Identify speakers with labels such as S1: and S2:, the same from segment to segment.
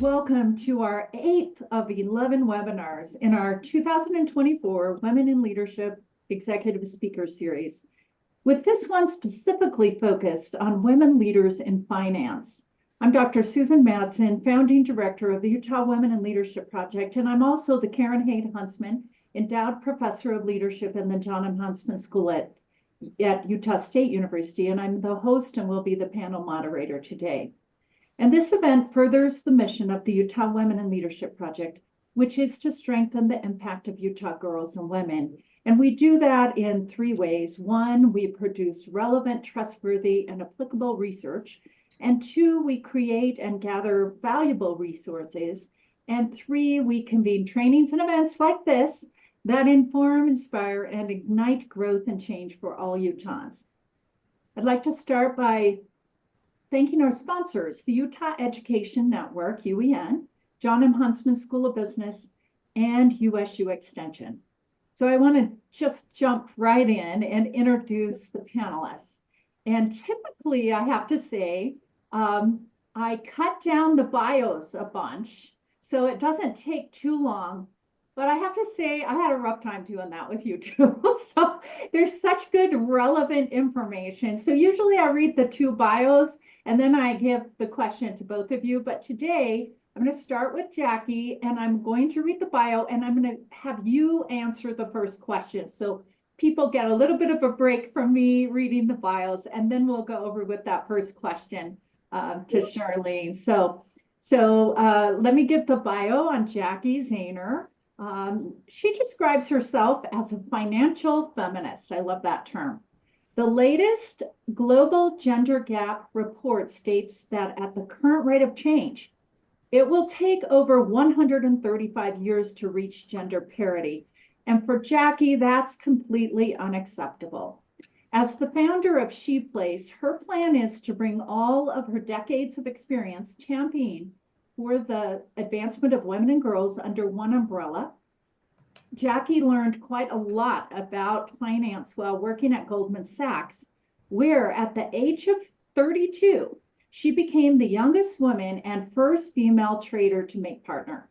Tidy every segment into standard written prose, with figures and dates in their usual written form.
S1: welcome to our 8th of 11 webinars in our 2024 Women in Leadership Executive Speaker Series, with this one specifically focused on women leaders in finance. I'm Dr. Susan Madsen, founding director of the Utah Women in Leadership Project, and I'm also the Karen Haid Huntsman Endowed Professor of Leadership in the John M. Huntsman School at Utah State University, and I'm the host and will be the panel moderator today. And this event furthers the mission of the Utah Women in Leadership Project, which is to strengthen the impact of Utah girls and women. And we do that in 3 ways. 1, we produce relevant, trustworthy, and applicable research. And 2, we create and gather valuable resources. And 3, we convene trainings and events like this that inform, inspire, and ignite growth and change for all Utahns. I'd like to start by thanking our sponsors, the Utah Education Network, UEN, John M. Huntsman School of Business, and USU Extension. So I want to just jump right in and introduce the panelists. And typically, I have to say, I cut down the bios a bunch, so it doesn't take too long. But I have to say, I had a rough time doing that with you too. So there's such good relevant information. So usually I read the 2 bios and then I give the question to both of you. But today I'm going to start with Jacki and I'm going to read the bio and I'm going to have you answer the first question. So people get a little bit of a break from me reading the bios, and then we'll go over with that first question to Sharlene. So let me give the bio on Jacki Zehner. She describes herself as a financial feminist. I love that term. The latest global gender gap report states that at the current rate of change, it will take over 135 years to reach gender parity. And for Jacki, that's completely unacceptable. As the founder of ShePlace, her plan is to bring all of her decades of experience championing for the advancement of women and girls under one umbrella. Jacki learned quite a lot about finance while working at Goldman Sachs, where at the age of 32, she became the youngest woman and first female trader to make partner.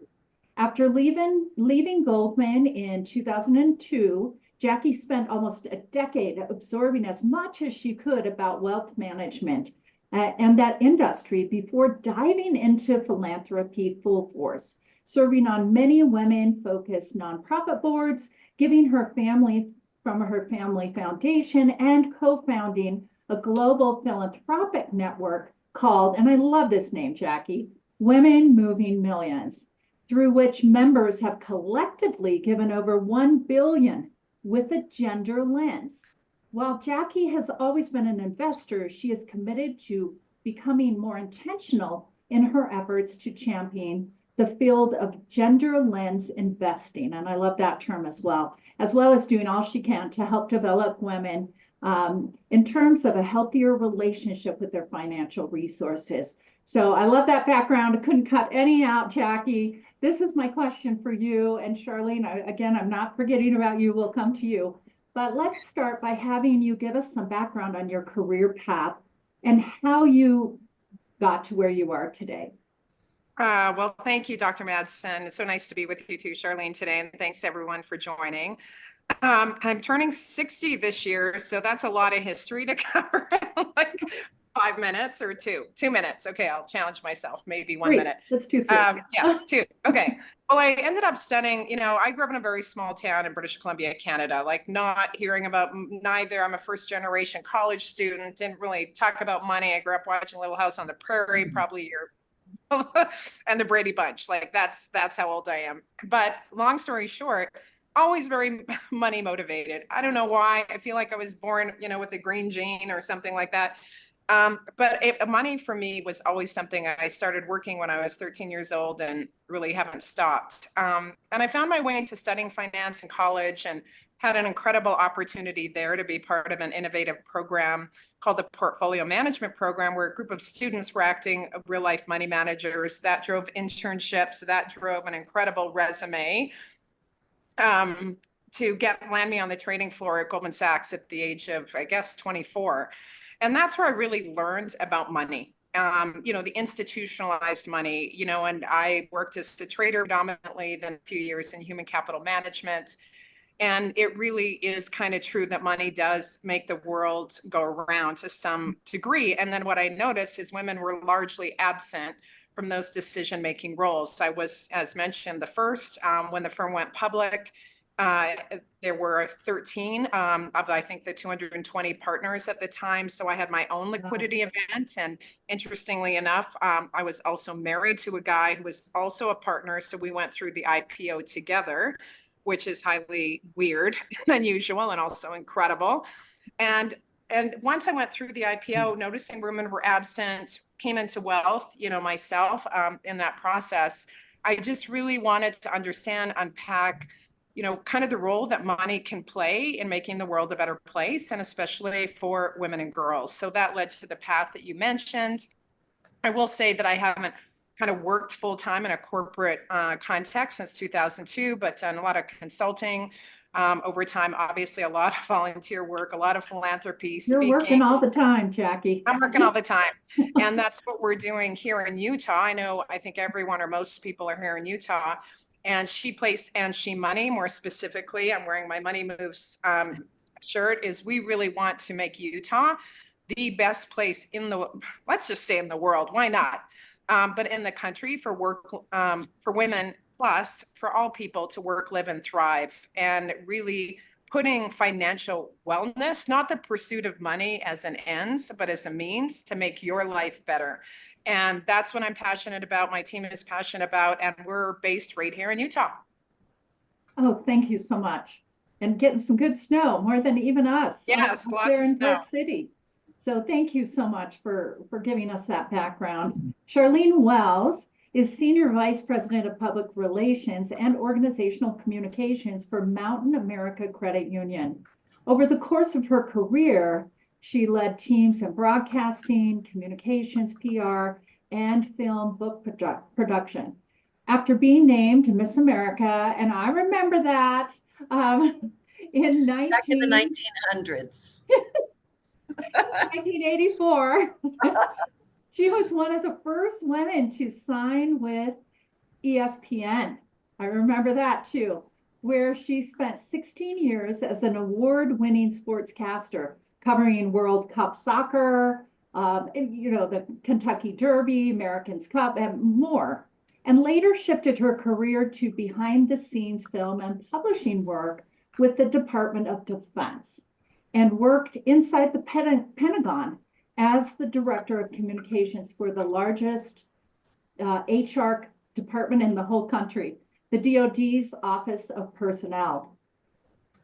S1: After leaving Goldman in 2002, Jacki spent almost a decade absorbing as much as she could about wealth management and that industry before diving into philanthropy full force, serving on many women-focused nonprofit boards, giving her family from her family foundation, and co-founding a global philanthropic network called, and I love this name, Jacki, Women Moving Millions, through which members have collectively given over $1 billion with a gender lens. While Jacki has always been an investor, she is committed to becoming more intentional in her efforts to champion the field of gender lens investing. And I love that term as well as doing all she can to help develop women in terms of a healthier relationship with their financial resources. So I love that background. I couldn't cut any out, Jacki. This is my question for you. And Sharlene, again, I'm not forgetting about you. We'll come to you. But let's start by having you give us some background on your career path and how you got to where you are today.
S2: Well, thank you, Dr. Madsen. It's so nice to be with you too, Sharlene, today. And thanks everyone for joining. I'm turning 60 this year, so that's a lot of history to cover in like 5 minutes or 2 minutes. Okay, I'll challenge myself, maybe 1 minute.
S1: Let's do 3.
S2: Yes, 2. Okay. Well, I ended up studying, I grew up in a very small town in British Columbia, Canada, like not hearing about neither. I'm a first generation college student, didn't really talk about money. I grew up watching Little House on the Prairie, probably your and the Brady Bunch. Like that's how old I am. But long story short, always very money motivated. I don't know why. I feel like I was born, with a green gene or something like that. But money for me was always something. I started working when I was 13 years old and really haven't stopped. And I found my way into studying finance in college and had an incredible opportunity there to be part of an innovative program called the Portfolio Management Program, where a group of students were acting real life money managers. That drove internships, that drove an incredible resume to land me on the trading floor at Goldman Sachs at the age of, I guess, 24. And that's where I really learned about money. the institutionalized money, and I worked as a trader predominantly, then a few years in human capital management. And it really is kind of true that money does make the world go around to some degree. And then what I noticed is women were largely absent from those decision-making roles. I was, as mentioned, the first when the firm went public. There were 13 of, I think, the 220 partners at the time. So I had my own liquidity event. And interestingly enough, I was also married to a guy who was also a partner. So we went through the IPO together, which is highly weird and unusual and also incredible. And once I went through the IPO, noticing women were absent, came into wealth, myself in that process, I just really wanted to understand, unpack, kind of the role that money can play in making the world a better place, and especially for women and girls. So that led to the path that you mentioned. I will say that I haven't kind of worked full time in a corporate context since 2002, but done a lot of consulting over time. Obviously, a lot of volunteer work, a lot of philanthropy,
S1: You're
S2: speaking.
S1: working all the time, Jacki.
S2: I'm working all the time. And that's what we're doing here in Utah. I think everyone or most people are here in Utah. And ShePlace and SheMoney, more specifically, I'm wearing my Money Moves shirt, is we really want to make Utah the best place let's just say in the world, why not? But in the country for work, for women, plus for all people to work, live, and thrive, and really putting financial wellness, not the pursuit of money as an ends, but as a means to make your life better. And that's what I'm passionate about. My team is passionate about, and we're based right here in Utah.
S1: Oh, thank you so much. And getting some good snow, more than even us.
S2: Yes,
S1: up
S2: lots
S1: there
S2: of
S1: in
S2: snow.
S1: Park City. So thank you so much for giving us that background. Sharlene Wells is Senior Vice President of Public Relations and Organizational Communications for Mountain America Credit Union. Over the course of her career, she led teams in broadcasting, communications, PR, and film book production. After being named Miss America, and I remember that in
S3: Back in the 1900s.
S1: 1984, she was one of the first women to sign with ESPN. I remember that too, where she spent 16 years as an award-winning sportscaster covering World Cup soccer, the Kentucky Derby, Americans Cup, and more. And later shifted her career to behind-the-scenes film and publishing work with the Department of Defense, and worked inside the Pentagon as the Director of Communications for the largest HR department in the whole country, the DoD's Office of Personnel.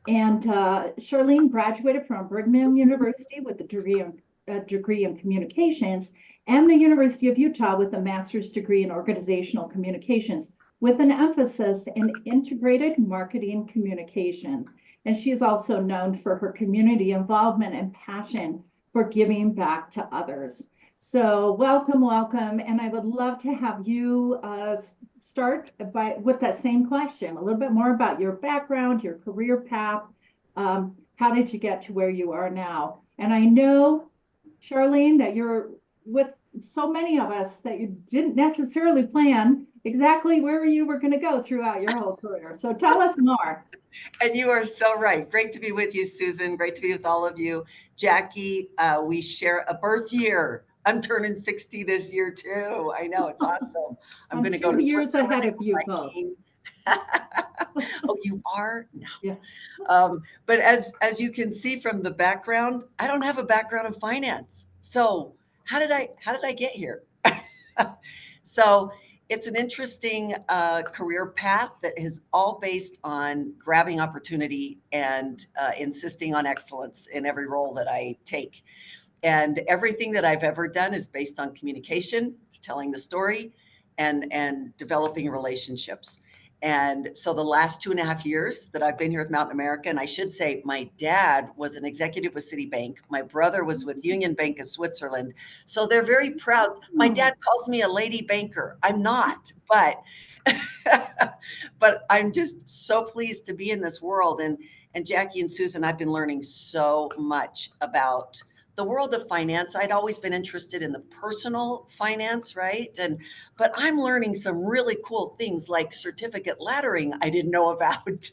S1: And Sharlene graduated from Brigham University with a degree in communications, and the University of Utah with a master's degree in organizational communications, with an emphasis in integrated marketing communication. And she is also known for her community involvement and passion for giving back to others. So welcome, welcome. And I would love to have you start with that same question, a little bit more about your background, your career path. How did you get to where you are now? And I know, Sharlene, that you're with so many of us that you didn't necessarily plan exactly where you were going to go throughout your whole career. So tell us more.
S3: And you are so right. Great to be with you, Susan. Great to be with all of you. Jacki, we share a birth year. I'm turning 60 this year too. I know, it's awesome. I'm going to go to
S1: years
S3: Switzerland.
S1: ahead of you both.
S3: Oh, you are? No.
S1: Yeah.
S3: But as you can see from the background, I don't have a background in finance. So how did I get here? So it's an interesting career path that is all based on grabbing opportunity and insisting on excellence in every role that I take. And everything that I've ever done is based on communication, telling the story, and developing relationships. And so the last 2.5 years that I've been here with Mountain America, and I should say my dad was an executive with Citibank. My brother was with Union Bank of Switzerland. So they're very proud. My dad calls me a lady banker. I'm not, but but I'm just so pleased to be in this world. And Jacki and Susan, I've been learning so much about the world of finance, I'd always been interested in the personal finance, right? But I'm learning some really cool things like certificate laddering I didn't know about.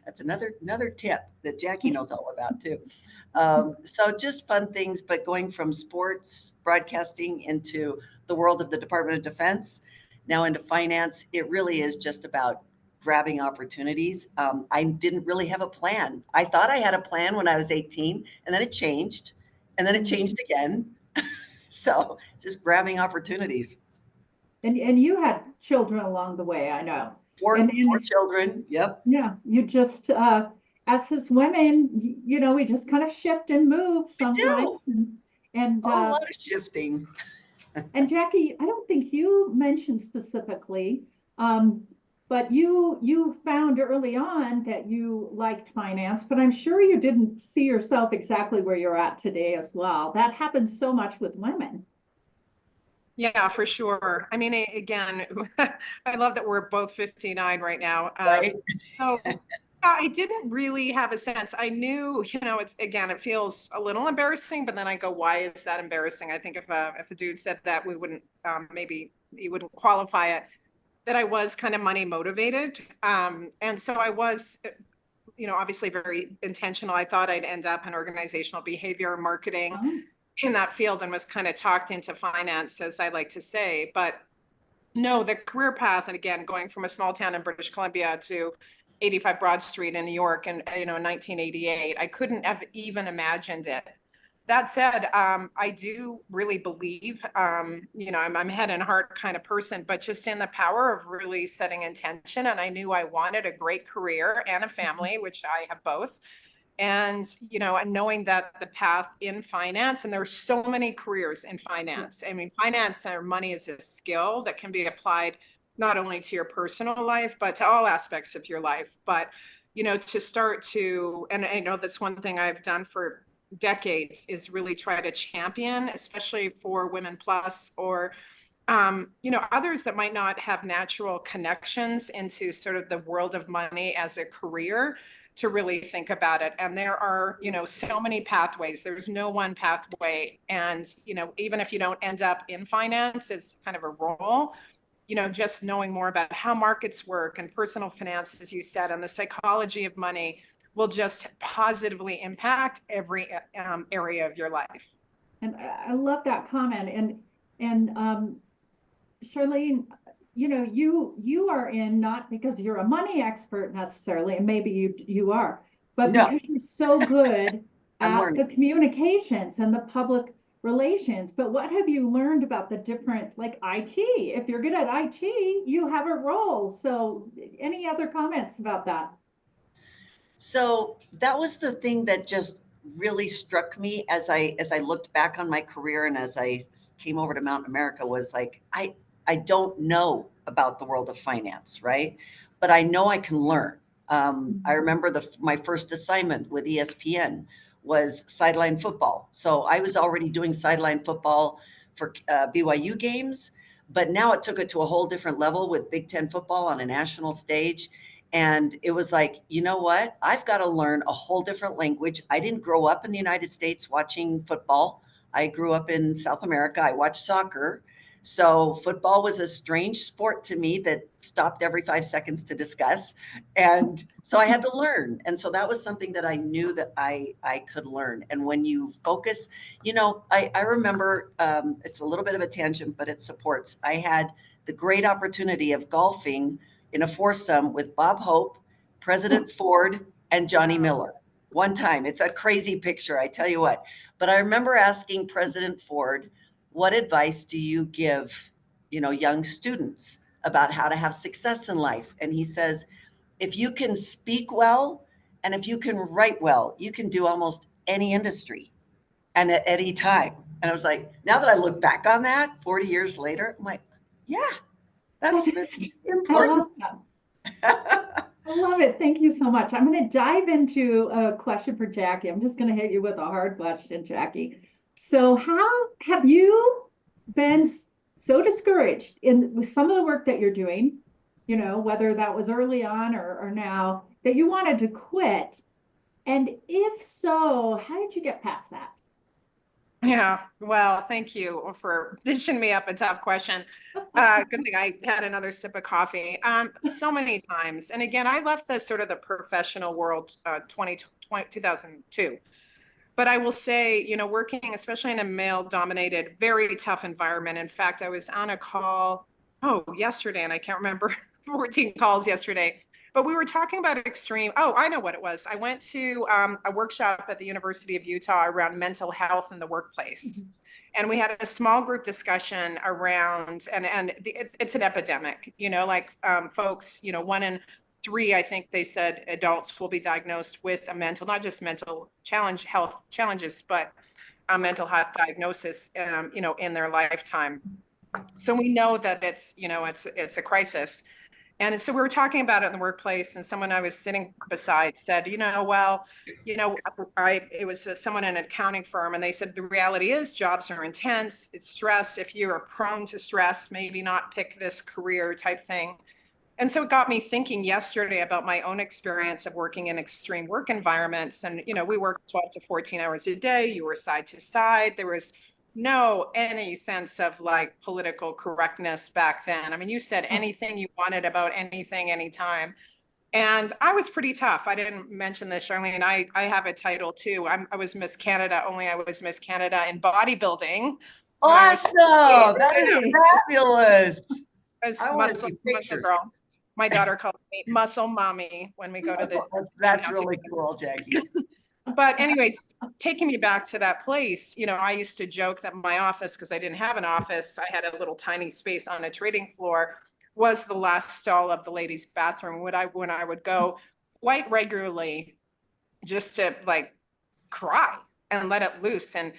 S3: That's another tip that Jackie knows all about too. So just fun things, but going from sports broadcasting into the world of the Department of Defense, now into finance, it really is just about grabbing opportunities. I didn't really have a plan. I thought I had a plan when I was 18, and then it changed, and then it changed again. So just grabbing opportunities.
S1: And you had children along the way, I know.
S3: Four children. Yep.
S1: Yeah, you just, as his women, you know, we just kind of shift and move sometimes.
S3: Do
S1: And,
S3: a lot of shifting.
S1: and Jackie, I don't think you mentioned specifically, but you found early on that you liked finance, but I'm sure you didn't see yourself exactly where you're at today as well. That happens so much with women.
S2: Yeah, for sure. I mean, again, I love that we're both 59 right now.
S3: Right.
S2: So I didn't really have a sense. I knew, it's again, it feels a little embarrassing, but then I go, why is that embarrassing? I think if a dude said that, we wouldn't, maybe he wouldn't qualify it, that I was kind of money motivated. And so I was, obviously very intentional. I thought I'd end up in organizational behavior marketing
S1: Oh,
S2: in that field and was kind of talked into finance, as I like to say. But no, the career path, and again, going from a small town in British Columbia to 85 Broad Street in New York and, in 1988, I couldn't have even imagined it. That said, I do really believe, I'm a head and heart kind of person, but just in the power of really setting intention. And I knew I wanted a great career and a family, which I have both. And, and knowing that the path in finance, and there are so many careers in finance. I mean, finance or money is a skill that can be applied not only to your personal life, but to all aspects of your life. But, to start to, and I know that's one thing I've done for decades, is really try to champion, especially for Women Plus or others that might not have natural connections into sort of the world of money as a career, to really think about it. And there are, so many pathways. There's no one pathway. And, even if you don't end up in finance as kind of a role, just knowing more about how markets work and personal finance, as you said, and the psychology of money will just positively impact every area of your life.
S1: and I love that comment. And Charlene, you are in not because you're a money expert necessarily, and maybe you are, but
S3: No,
S1: because you're so good
S3: I'm
S1: at the
S3: learning.
S1: communications and the public relations. But what have you learned about the different, like IT? If you're good at IT, you have a role. So any other comments about that?
S3: So that was the thing that just really struck me as I looked back on my career and as I came over to Mountain America, was like, I don't know about the world of finance, right? But I know I can learn. I remember my first assignment with ESPN was sideline football. So I was already doing sideline football for BYU games, but now it took it to a whole different level with Big Ten football on a national stage. And it was like, you know what? I've got to learn a whole different language. I didn't grow up in the United States watching football. I grew up in South America. I watched soccer. So football was a strange sport to me that stopped every 5 seconds to discuss. And so I had to learn. And so that was something that I knew that I could learn. And when you focus, I remember, it's a little bit of a tangent, but it supports. I had the great opportunity of golfing in a foursome with Bob Hope, President Ford, and Johnny Miller. One time. It's a crazy picture, I tell you what. But I remember asking President Ford, what advice do you give, young students about how to have success in life? And he says, if you can speak well and if you can write well, you can do almost any industry and at any time. And I was like, now that I look back on that 40 years later, I'm like, yeah, that's
S1: I love
S3: important.
S1: that. I love it. Thank you so much. I'm going to dive into a question for Jackie. I'm just going to hit you with a hard question, Jackie. So how have you been so discouraged with some of the work that you're doing, whether that was early on or now, that you wanted to quit? And if so, how did you get past that?
S2: Yeah, well, thank you for dishing me up a tough question. Good thing I had another sip of coffee. So many times. And again, I left the sort of the professional world 2002. But I will say, working especially in a male dominated, very tough environment. In fact, I was on a call, yesterday, and I can't remember 14 calls yesterday, but we were talking about extreme. Oh, I know what it was. I went to a workshop at the University of Utah around mental health in the workplace.
S1: Mhm.
S2: And we had a small group discussion around, it's an epidemic, folks, 1 in 3, I think they said, adults will be diagnosed with a mental, not just mental health challenges, but a mental health diagnosis, in their lifetime. So we know that it's a crisis. And so we were talking about it in the workplace, and someone I was sitting beside said, it was someone in an accounting firm, and they said, the reality is jobs are intense, it's stress. If you are prone to stress, maybe not pick this career type thing. And so it got me thinking yesterday about my own experience of working in extreme work environments. And, we worked 12 to 14 hours a day. You were side to side. There was no any sense of like political correctness back then. I mean, you said anything you wanted about anything, anytime. And I was pretty tough. I didn't mention this, Charlene. I have a title too. I was Miss Canada, only I was Miss Canada in bodybuilding.
S3: Awesome. That is fabulous.
S2: I was
S3: I want to
S2: muscle,
S3: see
S2: muscle
S3: pictures.
S2: girl. My daughter calls me muscle mommy when we go to the.
S3: That's really cool, Jacki.
S2: But anyways, taking me back to that place, I used to joke that my office, because I didn't have an office, I had a little tiny space on a trading floor, was the last stall of the ladies' bathroom. When I would go quite regularly, just to like cry and let it loose. And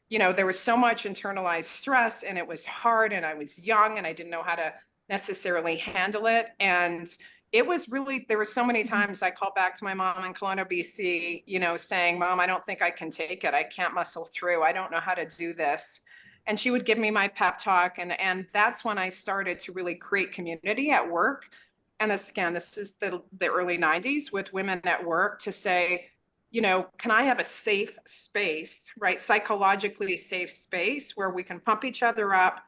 S2: there was so much internalized stress, and it was hard, and I was young, and I didn't know how to necessarily handle it. And it was really, there were so many times I called back to my mom in Kelowna, BC, saying, Mom, I don't think I can take it. I can't muscle through. I don't know how to do this. And she would give me my pep talk. And that's when I started to really create community at work. And this is the early 90s, with women at work, to say, can I have a safe space, right? Psychologically safe space where we can pump each other up,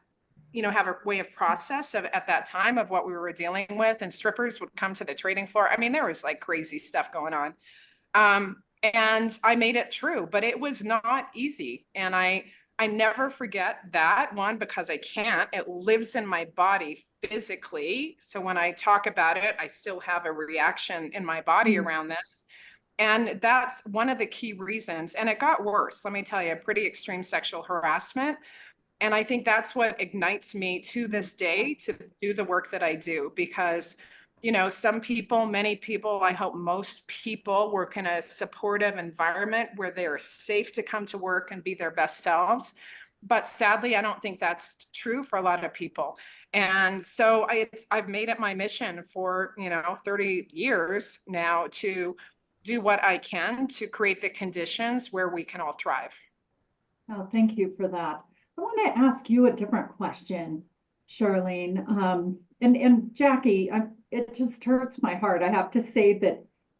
S2: have a way of process at that time of what we were dealing with. And strippers would come to the trading floor. I mean, there was like crazy stuff going on. And I made it through, but it was not easy. And I never forget that one, because I can't. It lives in my body physically. So when I talk about it, I still have a reaction in my body around this. And that's one of the key reasons. And it got worse, let me tell you, pretty extreme sexual harassment. And I think that's what ignites me to this day to do the work that I do, because, some people, many people, I hope most people, work in a supportive environment where they're safe to come to work and be their best selves. But sadly, I don't think that's true for a lot of people. And so I've made it my mission for, 30 years now to do what I can to create the conditions where we can all thrive.
S1: Oh, thank you for that. I want to ask you a different question, Charlene. And Jacki, it just hurts my heart. I have to say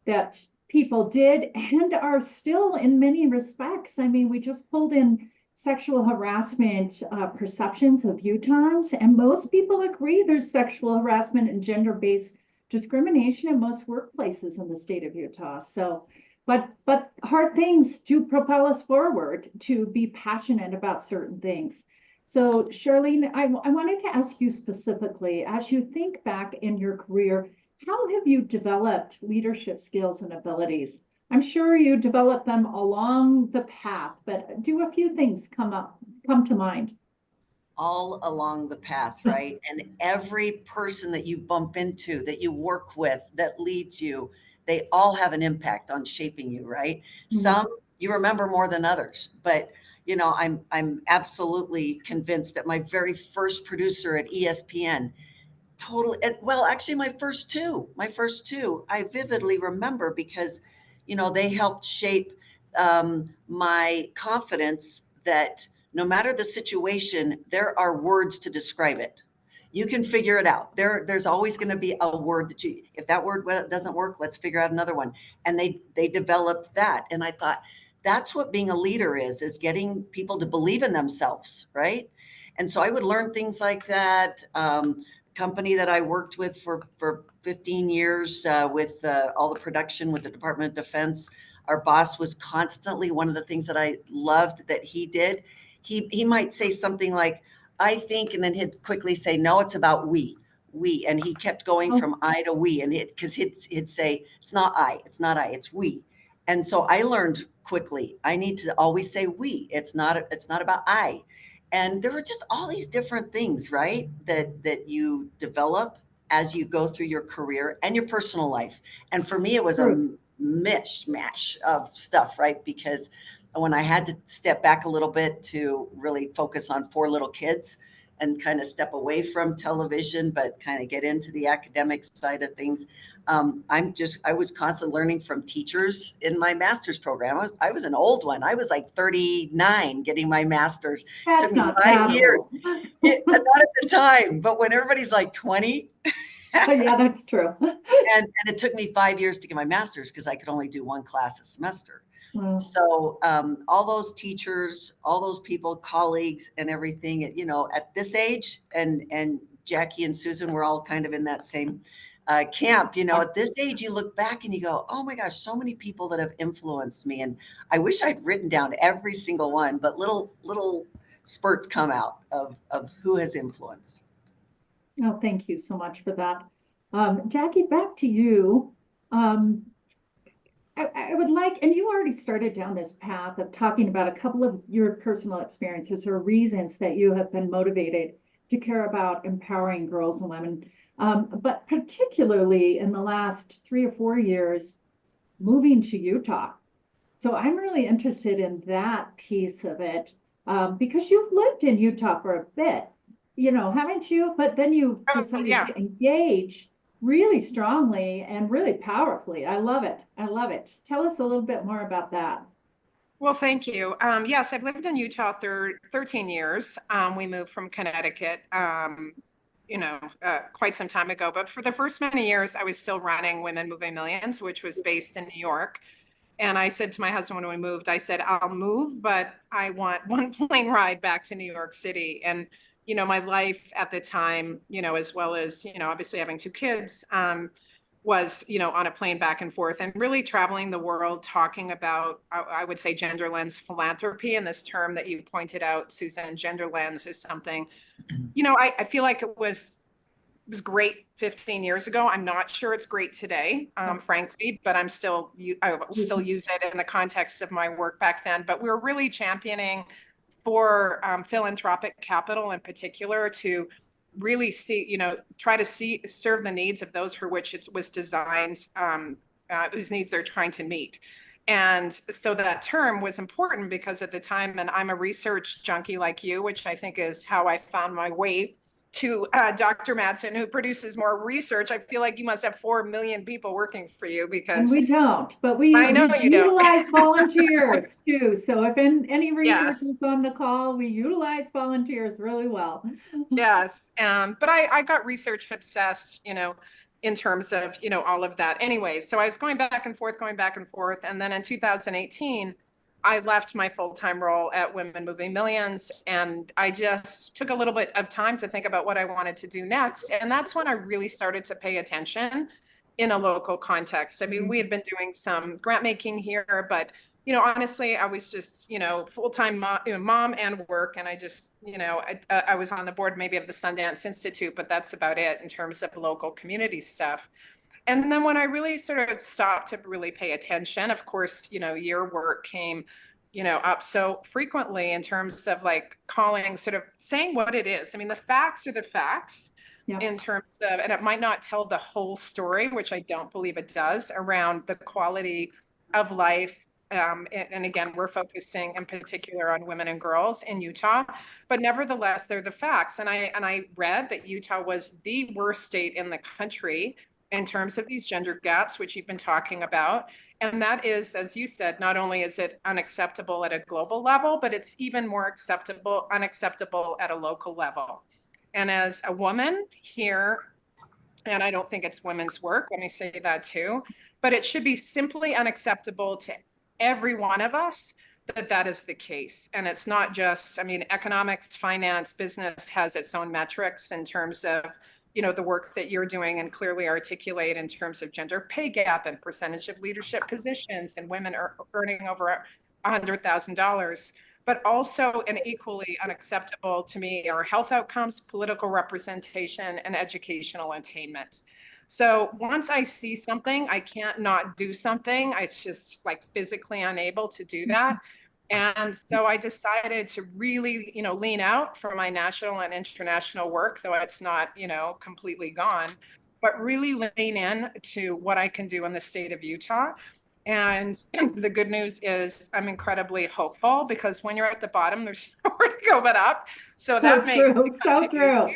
S1: that people did and are still, in many respects. I mean, we just pulled in sexual harassment perceptions of Utahns, and most people agree there's sexual harassment and gender-based discrimination in most workplaces in the state of Utah. So, but hard things do propel us forward to be passionate about certain things. So, Charlene, I wanted to ask you specifically, as you think back in your career, how have you developed leadership skills and abilities? I'm sure you developed them along the path, but do a few things come to mind?
S3: All along the path, right? And every person that you bump into, that you work with, that leads you, they all have an impact on shaping you, right?
S1: Mhm.
S3: Some you remember more than others, but I'm absolutely convinced that my very first producer at ESPN, totally, well, actually my first two, I vividly remember because, they helped shape my confidence that no matter the situation, there are words to describe it. You can figure it out. There's always going to be a word that if that word doesn't work, let's figure out another one. And they developed that. And I thought, that's what being a leader is getting people to believe in themselves, right? And so I would learn things like that. Company that I worked with for 15 years with all the production with the Department of Defense, our boss was constantly, one of the things that I loved that he did, he might say something like, I think, and then he'd quickly say, no, it's about we. And he kept going
S1: Oh.
S3: from I to we, and because he'd say, it's not I, it's we. And so I learned quickly, I need to always say we. It's not about I. And there were just all these different things, right? That you develop as you go through your career and your personal life. And for me, it was a
S1: True.
S3: mishmash of stuff, right? Because when I had to step back a little bit to really focus on 4 little kids and kind of step away from television, but kind of get into the academic side of things. I was constantly learning from teachers in my master's program. I was an old one. I was like 39 getting my master's. It
S1: That's
S3: took me
S1: not
S3: 5 years.
S1: old.
S3: Not at the time, but when everybody's like 20,
S1: Yeah, that's true.
S3: and it took me 5 years to get my master's because I could only do 1 class a semester.
S1: Wow.
S3: So all those teachers, all those people, colleagues, and everything, at this age, and Jackie and Susan were all kind of in that same camp. At this age, you look back and you go, "Oh my gosh, so many people that have influenced me." And I wish I'd written down every single one, but little spurts come out of who has influenced.
S1: Oh, thank you so much for that. Jackie, back to you. Um, I would like, and you already started down this path of talking about a couple of your personal experiences or reasons that you have been motivated to care about empowering girls and women. But particularly in the last 3 or 4 years, moving to Utah. So I'm really interested in that piece of it, because you've lived in Utah for a bit, haven't you? But then you
S2: Oh,
S1: decided
S2: yeah.
S1: to engage really strongly and really powerfully. I love it. I love it. Just tell us a little bit more about that.
S2: Well, thank you. Yes, I've lived in Utah 13 years. We moved from Connecticut, quite some time ago. But for the first many years, I was still running Women Moving Millions, which was based in New York. And I said to my husband when we moved, I said, I'll move, but I want one plane ride back to New York City. And, my life at the time, as well as, obviously having 2 kids, was, on a plane back and forth and really traveling the world, talking about, I would say, gender lens philanthropy. And this term that you pointed out, Susan, gender lens is something, I feel like it was great 15 years ago. I'm not sure it's great today, frankly, but I will still use it in the context of my work back then. But we were really championing for philanthropic capital in particular to really try to serve the needs of those for which it was designed, whose needs they're trying to meet. And so that term was important because at the time, and I'm a research junkie like you, which I think is how I found my way to Dr. Madsen, who produces more research. I feel like you must have 4 million people working for you
S1: And
S2: because
S1: we don't, but we
S2: I know you don't.
S1: utilize volunteers too. So if any research
S2: Yes.
S1: is on the call, we utilize volunteers really well.
S2: Yes. But I got research obsessed, in terms of, all of that. Anyway, so I was going back and forth. And then in 2018, I left my full-time role at Women Moving Millions. And I just took a little bit of time to think about what I wanted to do next. And that's when I really started to pay attention in a local context. I mean, we had been doing some grant making here, but honestly, I was just, full-time mom and work. And I just, I was on the board maybe of the Sundance Institute, but that's about it in terms of local community stuff. And then when I really sort of stopped to really pay attention, of course, your work came, up so frequently in terms of like calling, sort of saying what it is. I mean, the facts are the facts.
S1: Yeah.
S2: In terms of, and it might not tell the whole story, which I don't believe it does, around the quality of life. And again, we're focusing in particular on women and girls in Utah, but nevertheless, they're the facts. And I read that Utah was the worst state in the country in terms of these gender gaps, which you've been talking about. And that is, as you said, not only is it unacceptable at a global level, but it's even more unacceptable at a local level. And as a woman here, and I don't think it's women's work, let me say that too, but it should be simply unacceptable to every one of us that that is the case. And it's not just, I mean, economics, finance, business has its own metrics in terms of, you know, the work that you're doing and clearly articulate in terms of gender pay gap and percentage of leadership positions and women are earning over $100,000. But also, and equally unacceptable to me, are health outcomes, political representation, and educational attainment. So once I see something, I can't not do something. It's just like physically unable to do that. And so I decided to really, you know, lean out for my national and international work, though it's not, you know, completely gone, but really lean in to what I can do in the state of Utah. And the good news is I'm incredibly hopeful because when you're at the bottom, there's nowhere to go but up. So that makes
S1: true, so true.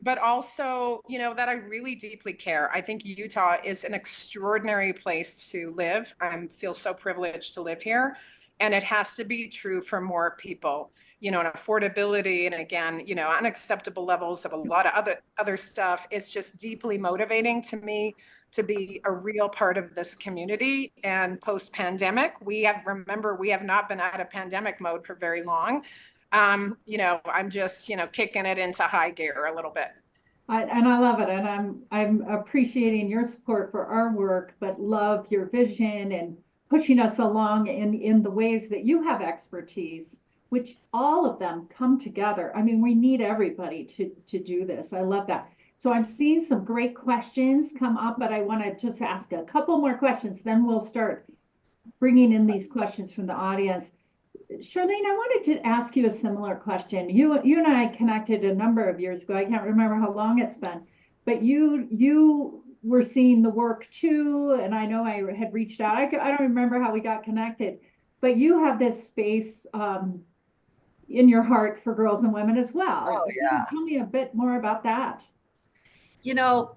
S2: But also, you know, that I really deeply care. I think Utah is an extraordinary place to live. I feel so privileged to live here. And it has to be true for more people, you know, and affordability. And again, you know, unacceptable levels of a lot of other stuff. It's just deeply motivating to me to be a real part of this community. And post-pandemic, we have not been out of pandemic mode for very long. You know, I'm just, you know, kicking it into high gear a little bit.
S1: And I love it. And I'm appreciating your support for our work, but love your vision and pushing us along in the ways that you have expertise, which all of them come together. I mean, we need everybody to do this. I love that. So I'm seeing some great questions come up, but I want to just ask a couple more questions, then we'll start bringing in these questions from the audience. Charlene, I wanted to ask you a similar question. You and I connected a number of years ago. I can't remember how long it's been, but you were seeing the work too, and I know I had reached out. I don't remember how we got connected, but you have this space in your heart for girls and women as well.
S3: Oh, yeah.
S1: Tell me a bit more about that.
S3: You know,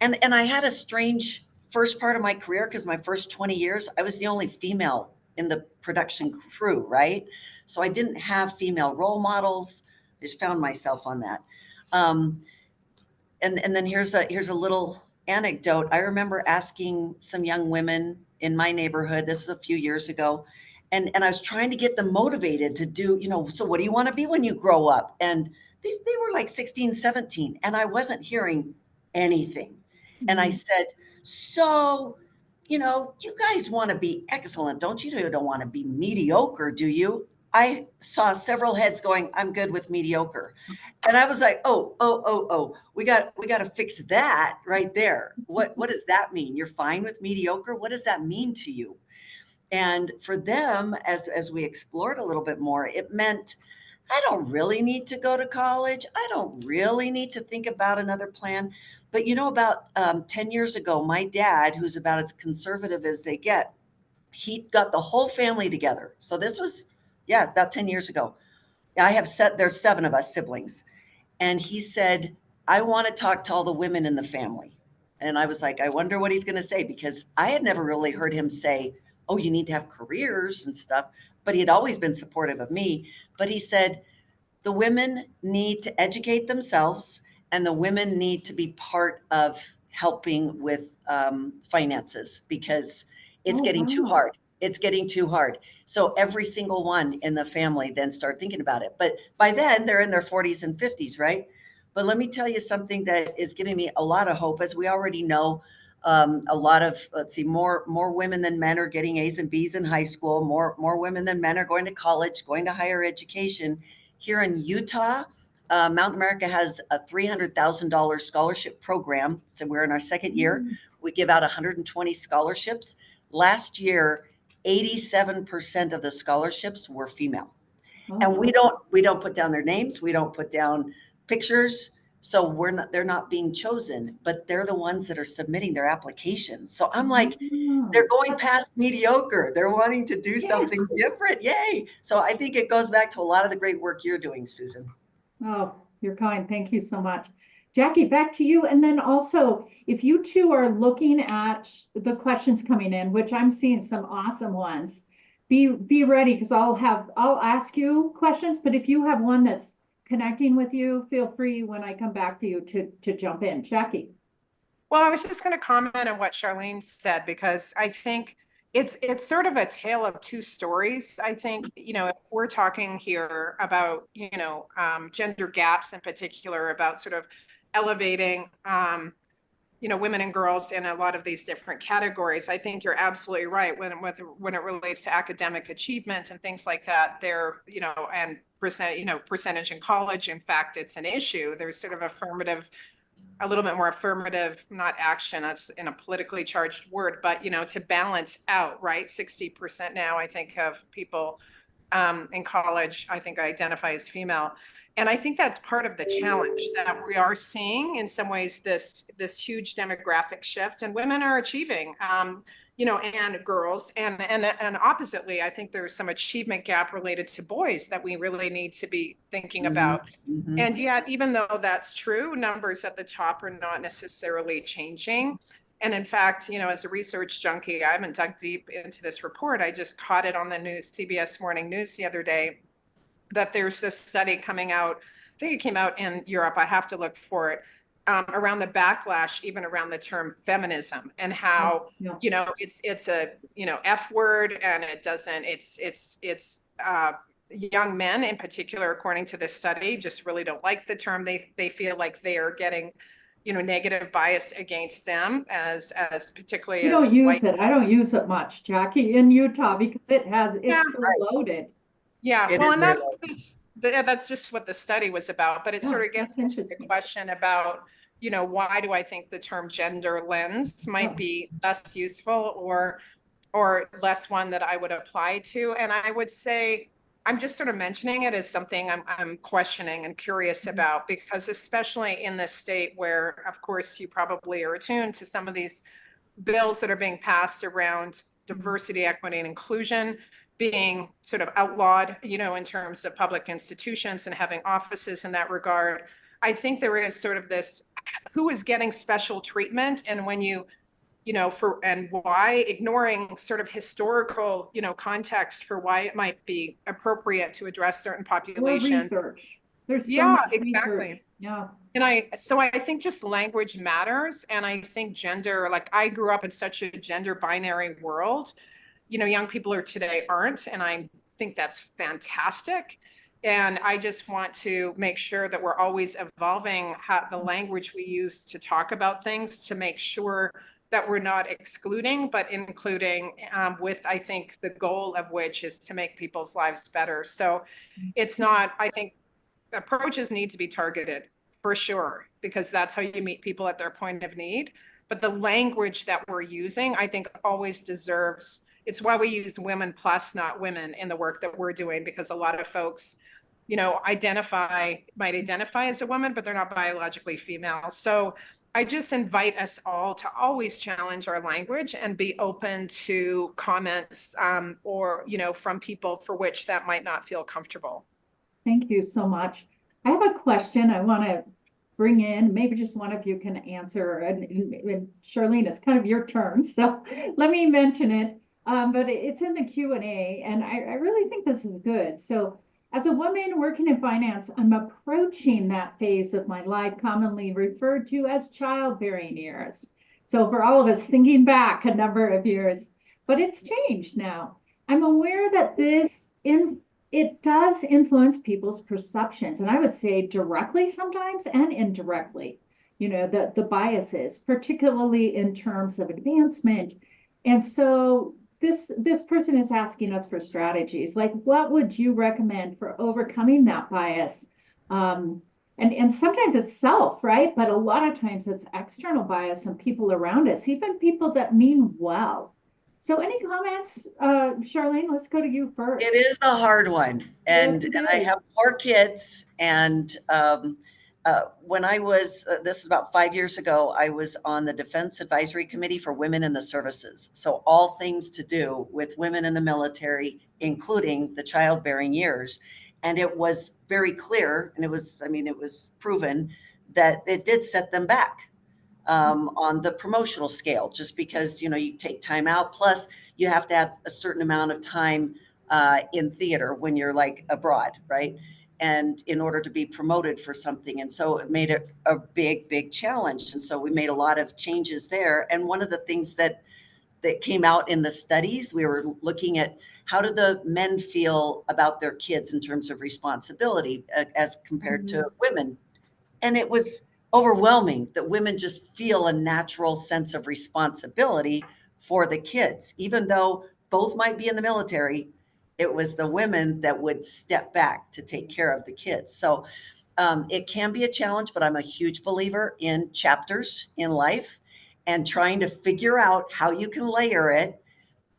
S3: and I had a strange first part of my career because my first 20 years, I was the only female in the production crew, right? So I didn't have female role models. I just found myself on that. And then here's a little anecdote. I remember asking some young women in my neighborhood, this was a few years ago, and I was trying to get them motivated to do, you know, so what do you want to be when you grow up? And they were like 16, 17, and I wasn't hearing anything. And I said, so, you know, you guys want to be excellent, don't you? You don't want to be mediocre, do you? I saw several heads going, I'm good with mediocre. And I was like, oh, we got to fix that right there. What does that mean? You're fine with mediocre? What does that mean to you? And for them, as we explored a little bit more, it meant I don't really need to go to college. I don't really need to think about another plan. But you know, about 10 years ago, my dad, who's about as conservative as they get, he got the whole family together. So this was, yeah, about 10 years ago. There's 7 of us siblings. And he said, I want to talk to all the women in the family. And I was like, I wonder what he's going to say, because I had never really heard him say, oh, you need to have careers and stuff. But he had always been supportive of me. But he said, the women need to educate themselves and the women need to be part of helping with finances because it's getting too hard. It's getting too hard. So every single one in the family then start thinking about it. But by then they're in their 40s and 50s, right? But let me tell you something that is giving me a lot of hope. As we already know, a lot of, more women than men are getting A's and B's in high school. More women than men are going to college, going to higher education. Here in Utah, Mountain America has a $300,000 scholarship program. So we're in our second year. We give out 120 scholarships. Last year, 87% of the scholarships were female. And we don't put down their names. We don't put down pictures. So they're not being chosen, but they're the ones that are submitting their applications. So I'm like, they're going past mediocre. They're wanting to do something different. Yay. So I think it goes back to a lot of the great work you're doing, Susan.
S1: Oh, you're kind. Thank you so much. Jacki, back to you. And then also, if you two are looking at the questions coming in, which I'm seeing some awesome ones, be ready because I'll ask you questions, but if you have one that's connecting with you, feel free when I come back to you to jump in. Jacki.
S2: Well, I was just going to comment on what Sharlene said, because I think, It's sort of a tale of two stories. I think, if we're talking here about, gender gaps in particular, about sort of elevating, women and girls in a lot of these different categories. I think you're absolutely right when it relates to academic achievement and things like that. And percentage in college. In fact, it's an issue. There's sort of a little bit more affirmative, not action, that's in a politically charged word, but to balance out, right? 60% now, I think, of people in college, I think, identify as female. And I think that's part of the challenge, that we are seeing in some ways this huge demographic shift, and women are achieving, and girls, and oppositely, I think there's some achievement gap related to boys that we really need to be thinking about.
S3: Mhm.
S2: And yet, even though that's true, numbers at the top are not necessarily changing. And in fact, as a research junkie, I haven't dug deep into this report. I just caught it on the news, CBS Morning News the other day, that there's this study coming out. I think it came out in Europe. I have to look for it, around the backlash, even around the term feminism, and how,
S1: Yeah.
S2: it's a, F word, and it doesn't, it's young men in particular, according to this study, just really don't like the term. They feel like they are getting, negative bias against them as particularly
S1: You
S2: as
S1: don't use
S2: white.
S1: it. I don't use it much, Jackie, in Utah, because
S2: Yeah.
S1: it's so loaded.
S2: Yeah,
S3: It
S2: well,
S3: is
S2: and
S3: very
S2: that's just what the study was about, but it
S1: Yeah,
S2: sort of gets
S1: that's
S2: into the
S1: interesting.
S2: question about, why do I think the term gender lens might be less useful, or less one that I would apply to. And I would say, I'm just sort of mentioning it as something I'm questioning and curious about, because especially in this state where, of course, you probably are attuned to some of these bills that are being passed around diversity, equity, and inclusion being sort of outlawed, in terms of public institutions and having offices in that regard. I think there is sort of this, who is getting special treatment, and when and why, ignoring sort of historical, context for why it might be appropriate to address certain
S1: More
S2: populations.
S1: research. There's so
S2: Yeah,
S1: much
S2: exactly.
S1: research. Yeah.
S2: And so I think just language matters. And I think gender, like, I grew up in such a gender binary world, young people today aren't. And I think that's fantastic. And I just want to make sure that we're always evolving the language we use to talk about things, to make sure that we're not excluding, but including, with, I think, the goal of which is to make people's lives better. So it's not, I think approaches need to be targeted for sure, because that's how you meet people at their point of need. But the language that we're using, I think, always deserves, it's why we use women plus, not women, in the work that we're doing, because a lot of folks, might identify as a woman, but they're not biologically female. So I just invite us all to always challenge our language and be open to comments, or, from people for which that might not feel comfortable.
S1: Thank you so much. I have a question I want to bring in. Maybe just one of you can answer. And Sharlene, it's kind of your turn. So let me mention it. But it's in the Q&A, and I really think this is good. So as a woman working in finance, I'm approaching that phase of my life commonly referred to as childbearing years. So for all of us, thinking back a number of years, but it's changed now. I'm aware that it does influence people's perceptions, and I would say directly sometimes and indirectly, the biases, particularly in terms of advancement. And so this person is asking us for strategies, like what would you recommend for overcoming that bias? And sometimes it's self, right? But a lot of times it's external bias and people around us, even people that mean well. So any comments, Sharlene? Let's go to you first.
S3: It is a hard one. And,
S1: Yes, it
S3: and I
S1: is.
S3: have 4 kids. And when I was, this is about 5 years ago, I was on the Defense Advisory Committee for Women in the Services. So all things to do with women in the military, including the childbearing years. And it was very clear, and it was proven that it did set them back. On the promotional scale, just because, you take time out. Plus, you have to have a certain amount of time in theater when you're like abroad, right? And in order to be promoted for something. And so it made it a big, big challenge. And so we made a lot of changes there. And one of the things that that came out in the studies. We were looking at how do the men feel about their kids in terms of responsibility as compared to women. And it was overwhelming that women just feel a natural sense of responsibility for the kids, even though both might be in the military. It was the women that would step back to take care of the kids. So it can be a challenge, but I'm a huge believer in chapters in life and trying to figure out how you can layer it,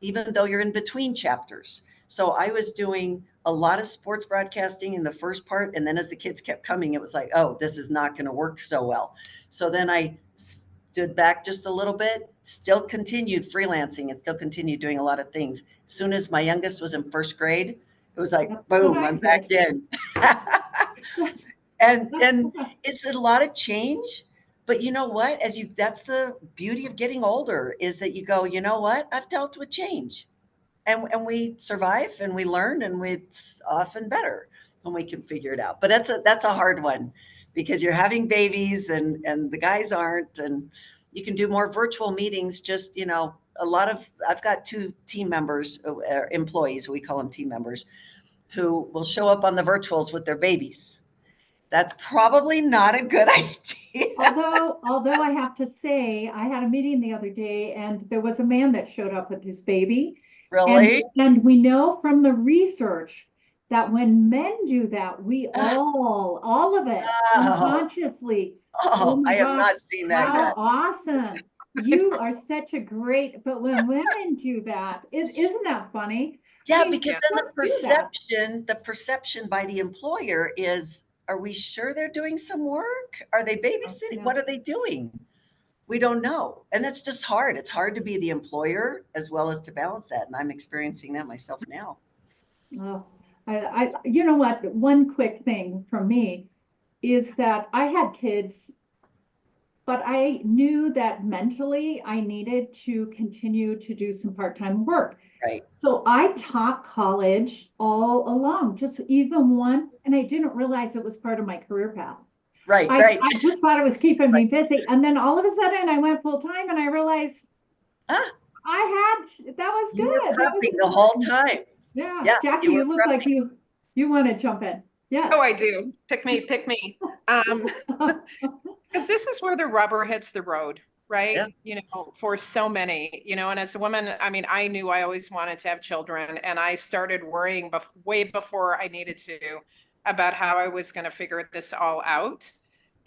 S3: even though you're in between chapters. So I was doing a lot of sports broadcasting in the first part. And then as the kids kept coming, it was like, oh, this is not going to work so well. So then I stood back just a little bit, still continued freelancing and still continued doing a lot of things. As soon as my youngest was in first grade, it was like, boom, I'm back in. and it's a lot of change. But you know what? That's the beauty of getting older, is that you go, you know what? I've dealt with change. And we survive and we learn, and it's often better when we can figure it out. But that's a hard one, because you're having babies and the guys aren't, and you can do more virtual meetings. Just, I've got 2 team members, employees, we call them team members, who will show up on the virtuals with their babies. That's probably not a good idea.
S1: Although I have to say, I had a meeting the other day and there was a man that showed up with his baby.
S3: Really?
S1: And we know from the research that when men do that, we all of it, unconsciously. Oh my
S3: I have
S1: gosh,
S3: not seen that
S1: how
S3: yet.
S1: awesome. You are such a but when women do that, isn't that funny?
S3: Yeah,
S1: I mean,
S3: because then
S1: let's do that.
S3: the perception by the employer is, are we sure they're doing some work? Are they babysitting?
S1: Yeah.
S3: What are they doing? We don't know. And that's just hard. It's hard to be the employer as well as to balance that. And I'm experiencing that myself now.
S1: Oh, you know what? One quick thing from me is that I had kids, but I knew that mentally I needed to continue to do some part-time work.
S3: Right.
S1: So I taught college all along, just even one, and I didn't realize it was part of my career path.
S3: Right.
S1: I just thought it was keeping me busy. And then all of a sudden I went full time and I realized that was
S3: You
S1: good.
S3: were prepping the whole time.
S1: Yeah. Jacki, you look like you want to jump in. Yes.
S2: Oh, I do. Pick me. Because this is where the rubber hits the road, right?
S3: Yeah.
S2: For so many, and as a woman, I mean, I knew I always wanted to have children, and I started worrying way before I needed to about how I was going to figure this all out.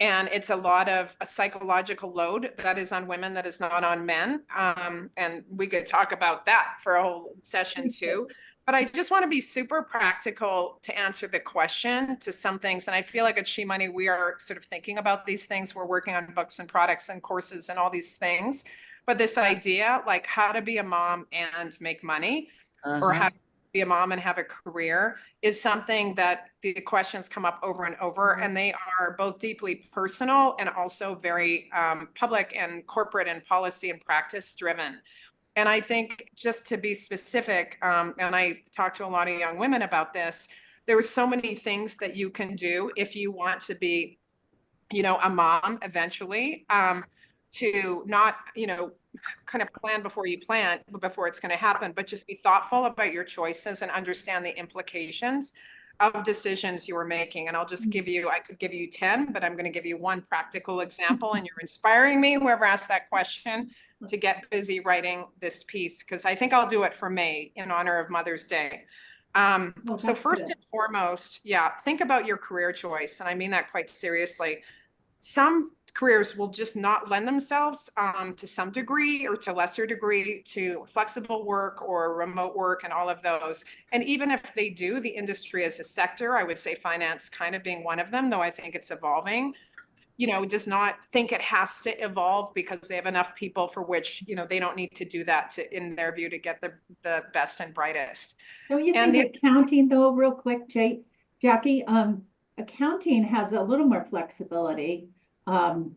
S2: And it's a lot of a psychological load that is on women that is not on men. And we could talk about that for a whole session too. But I just want to be super practical to answer the question to some things. And I feel like at SheMoney, we are sort of thinking about these things. We're working on books and products and courses and all these things. But this idea, like how to be a mom and make money, or how to be a mom and have a career, is something that the questions come up over and over. And they are both deeply personal and also very public and corporate and policy and practice driven. And I think, just to be specific, and I talk to a lot of young women about this, there are so many things that you can do if you want to be, a mom eventually, to not, kind of plan before you plan, before it's going to happen, but just be thoughtful about your choices and understand the implications of decisions you are making. And I'll just I could give you 10, but I'm going to give you one practical example, and you're inspiring me, whoever asked that question, to get busy writing this piece, because I think I'll do it for May in honor of Mother's Day. So first and foremost, think about your career choice. And I mean that quite seriously. Some careers will just not lend themselves to some degree or to lesser degree to flexible work or remote work and all of those. And even if they do, the industry as a sector, I would say finance kind of being one of them, though I think it's evolving, does not think it has to evolve because they have enough people for which, they don't need to do that in their view, to get the best and brightest.
S1: Don't you think accounting, though, real quick, Jacki, accounting has a little more flexibility from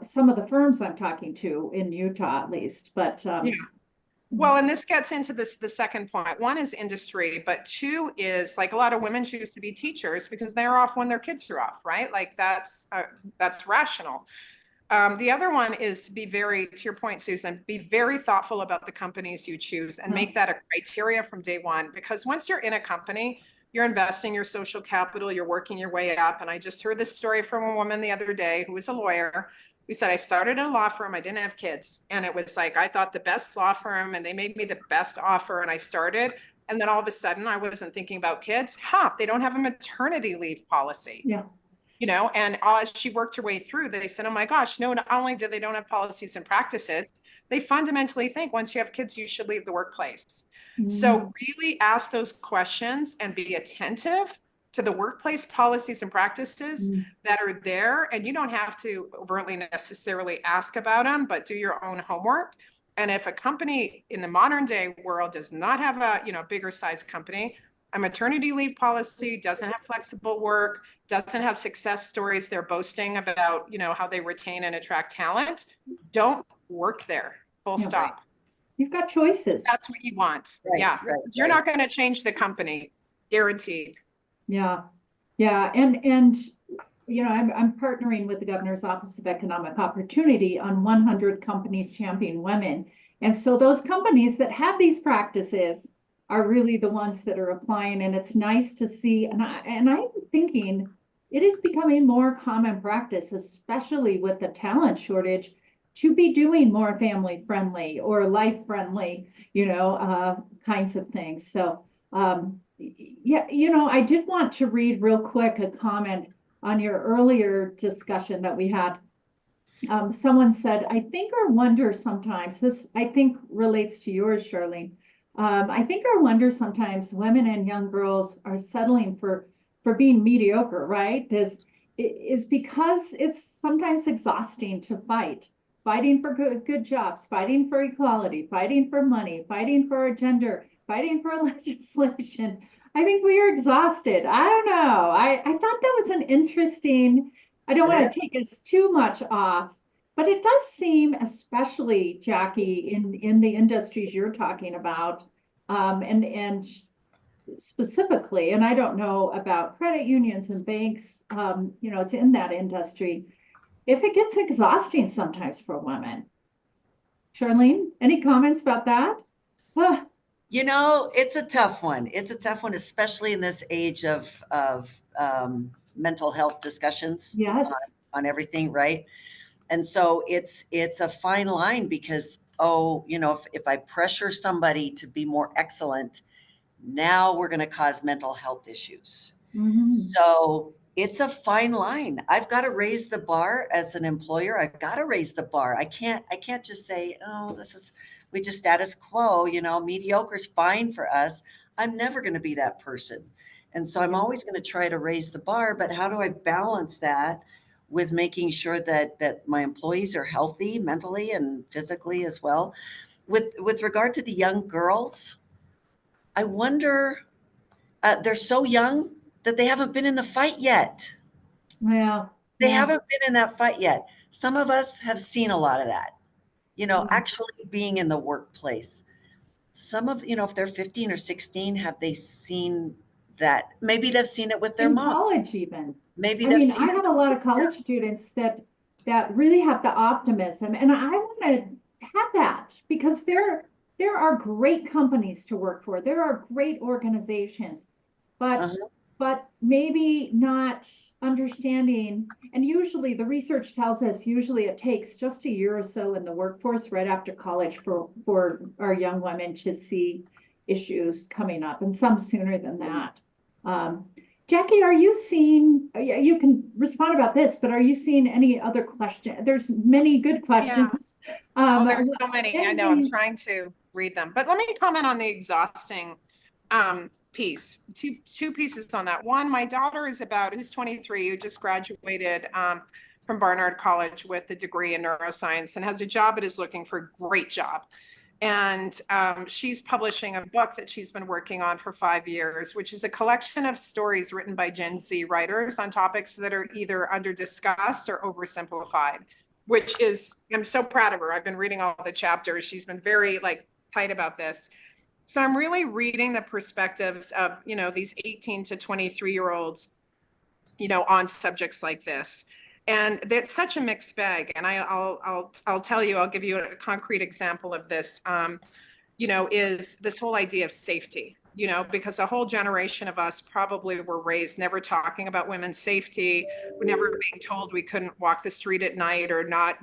S1: some of the firms I'm talking to in Utah, at least, but
S2: Well, and this gets into the second point. One is industry, but 2 is, like, a lot of women choose to be teachers because they're off when their kids are off, right? Like that's rational. The other one is be very, to your point, Susan, be very thoughtful about the companies you choose and make that a criteria from day one. Because once you're in a company, you're investing your social capital, you're working your way up. And I just heard this story from a woman the other day who was a lawyer. We said, I started in a law firm, I didn't have kids. And it was like, I thought the best law firm and they made me the best offer and I started. And then all of a sudden I wasn't thinking about kids. They don't have a maternity leave policy.
S1: Yeah.
S2: And as she worked her way through, they said, oh my gosh, no, not only do they don't have policies and practices, they fundamentally think once you have kids, you should leave the workplace. So really ask those questions and be attentive to the workplace policies and practices that are there. And you don't have to overtly necessarily ask about them, but do your own homework. And if a company in the modern day world does not have a, bigger size company, a maternity leave policy, doesn't have flexible work, doesn't have success stories they're boasting about, how they retain and attract talent, don't work there. Full stop.
S1: Right. You've got choices.
S2: That's what you want.
S3: Right,
S2: yeah.
S3: right,
S2: You're
S3: right.
S2: not going to change the company. Guaranteed.
S1: Yeah. Yeah. And I'm partnering with the Governor's Office of Economic Opportunity on 100 companies championing women. And so those companies that have these practices are really the ones that are applying. And it's nice to see. And I'm thinking it is becoming more common practice, especially with the talent shortage, to be doing more family friendly or life friendly, kinds of things. So, I did want to read real quick a comment on your earlier discussion that we had. Someone said, I think or wonder sometimes, this I think relates to yours, Sharlene. I think or wonder sometimes women and young girls are settling for being mediocre, right? This is because it's sometimes exhausting to fighting for good jobs, fighting for equality, fighting for money, fighting for a gender, fighting for legislation. I think we are exhausted. I don't know. I thought that was an interesting, I don't want to take us too much off, but it does seem, especially Jacki, in the industries you're talking about, and specifically, and I don't know about credit unions and banks, it's in that industry. If it gets exhausting sometimes for women. Charlene, any comments about that?
S3: It's a tough one. It's a tough one, especially in this age of mental health discussions
S1: Yes.
S3: on everything, right? And so it's a fine line because, if I pressure somebody to be more excellent, now we're going to cause mental health issues. So it's a fine line. I've got to raise the bar as an employer. I've got to raise the bar. I can't just say, oh, we just status quo, mediocre is fine for us. I'm never going to be that person. And so I'm always going to try to raise the bar, but how do I balance that with making sure that my employees are healthy mentally and physically as well? With regard to the young girls, I wonder, they're so young that they haven't been in the fight yet.
S1: Well,
S3: They haven't been in that fight yet. Some of us have seen a lot of that, actually being in the workplace. Some of, if they're 15 or 16, have they seen that? Maybe they've seen it with their
S1: in
S3: moms.
S1: college even.
S3: Maybe
S1: I
S3: they've
S1: mean,
S3: seen
S1: I have a lot of college students that really have the optimism, and I want to have that because there are great companies to work for. There are great organizations, but maybe not understanding. And usually the research tells us it takes just a year or so in the workforce right after college for our young women to see issues coming up, and some sooner than that. Jacki, are you seeing, you can respond about this, but are you seeing any other question? There's many good questions.
S2: There's so many. I know, I'm trying to read them, but let me comment on the exhausting piece. Two pieces on that. One, my daughter who's 23, who just graduated from Barnard College with a degree in neuroscience and has a job but is looking for a great job. And she's publishing a book that she's been working on for 5 years, which is a collection of stories written by Gen Z writers on topics that are either under-discussed or oversimplified, which is, I'm so proud of her. I've been reading all the chapters. She's been very tight about this. So I'm really reading the perspectives of, these 18 to 23-year-olds, on subjects like this. And it's such a mixed bag. And I'll tell you, I'll give you a concrete example of this, is this whole idea of safety, because a whole generation of us probably were raised never talking about women's safety. We're never being told we couldn't walk the street at night or not,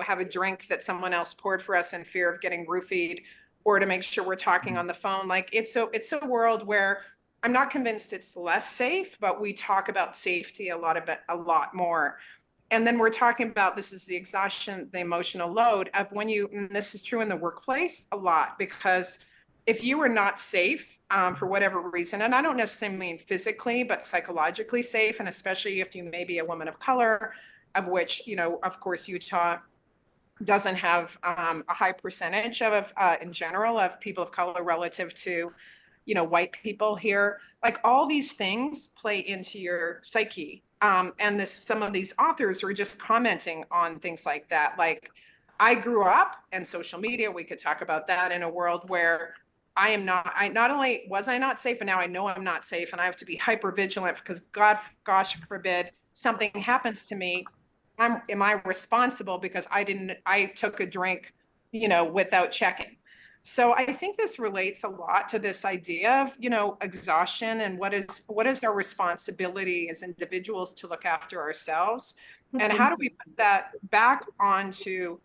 S2: have a drink that someone else poured for us in fear of getting roofied, or to make sure we're talking on the phone. Like it's a world where I'm not convinced it's less safe, but we talk about safety a lot more. And then we're talking about, this is the exhaustion, the emotional load of when and this is true in the workplace a lot, because if you are not safe for whatever reason, and I don't necessarily mean physically, but psychologically safe, and especially if you may be a woman of color, of which, of course, Utah doesn't have a high percentage of, in general, of people of color relative to, white people here. Like all these things play into your psyche. And some of these authors were just commenting on things like that. Like I grew up, and social media, we could talk about that, in a world where I not only was I not safe, but now I know I'm not safe, and I have to be hyper vigilant because gosh forbid something happens to me. Am I responsible because I took a drink, without checking? So I think this relates a lot to this idea of, exhaustion, and what is our responsibility as individuals to look after ourselves, and how do we put that back onto,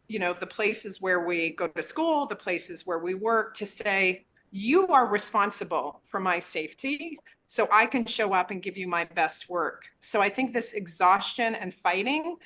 S2: the places where we go to school, the places where we work, to say, you are responsible for my safety, so I can show up and give you my best work. So I think this exhaustion and fighting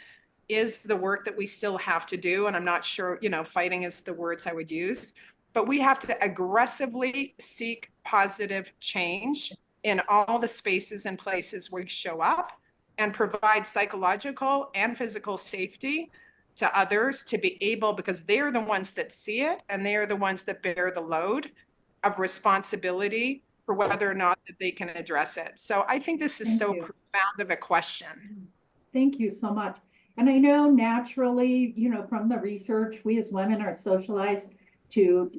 S2: is the work that we still have to do. And I'm not sure, fighting is the words I would use, but we have to aggressively seek positive change in all the spaces and places where we show up, and provide psychological and physical safety to others to be able, because they're the ones that see it, and they're the ones that bear the load of responsibility for whether or not that they can address it. So I think this is so profound of a question.
S1: Thank you so much. And I know naturally, from the research, we as women are socialized to